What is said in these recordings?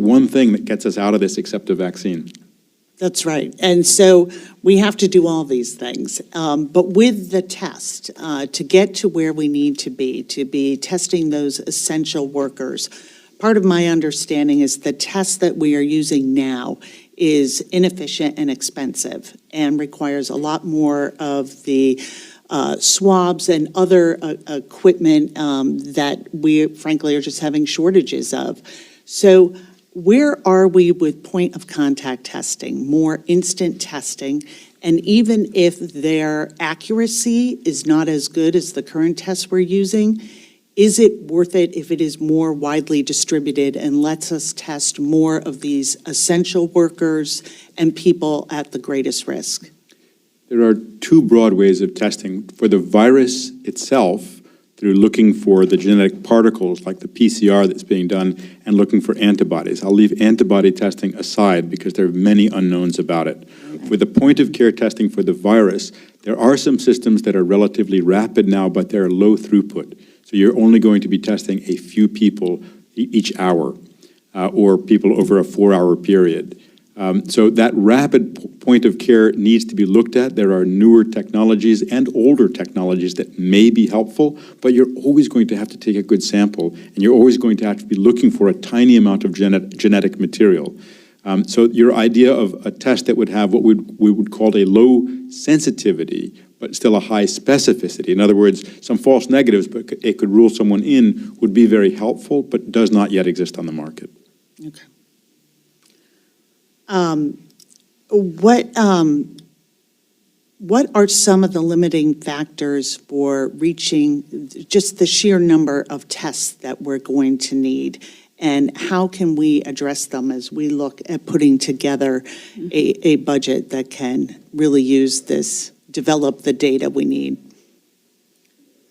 one thing that gets us out of this except a vaccine. That's right. And so we have to do all these things. But with the test, to get to where we need to be testing those essential workers, part of my understanding is the test that we are using now is inefficient and expensive and requires a lot more of the swabs and other equipment that we frankly are just having shortages of. So where are we with point of contact testing, more instant testing? And even if their accuracy is not as good as the current tests we're using, is it worth it if it is more widely distributed and lets us test more of these essential workers and people at the greatest risk? There are two broad ways of testing. For the virus itself, through looking for the genetic particles like the PCR that's being done and looking for antibodies. I'll leave antibody testing aside because there are many unknowns about it. With the point of care testing for the virus, there are some systems that are relatively rapid now, but they're low throughput. So you're only going to be testing a few people each hour or people over a 4-hour period. So that rapid point of care needs to be looked at. There are newer technologies and older technologies that may be helpful, but you're always going to have to take a good sample, and you're always going to have to be looking for a tiny amount of genetic material. So your idea of a test that would have what we would call a low sensitivity, but still a high specificity, in other words, some false negatives, but it could rule someone in, would be very helpful, but does not yet exist on the market. Okay. What are some of the limiting factors for reaching just the sheer number of tests that we're going to need? And how can we address them as we look at putting together a budget that can really use this, develop the data we need?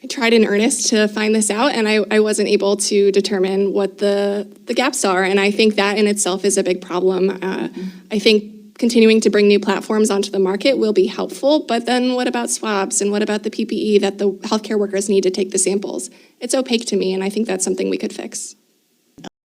I tried in earnest to find this out, and I wasn't able to determine what the gaps are, and I think that in itself is a big problem. I think continuing to bring new platforms onto the market will be helpful, but then what about swabs, and what about the PPE that the healthcare workers need to take the samples? It's opaque to me, and I think that's something we could fix.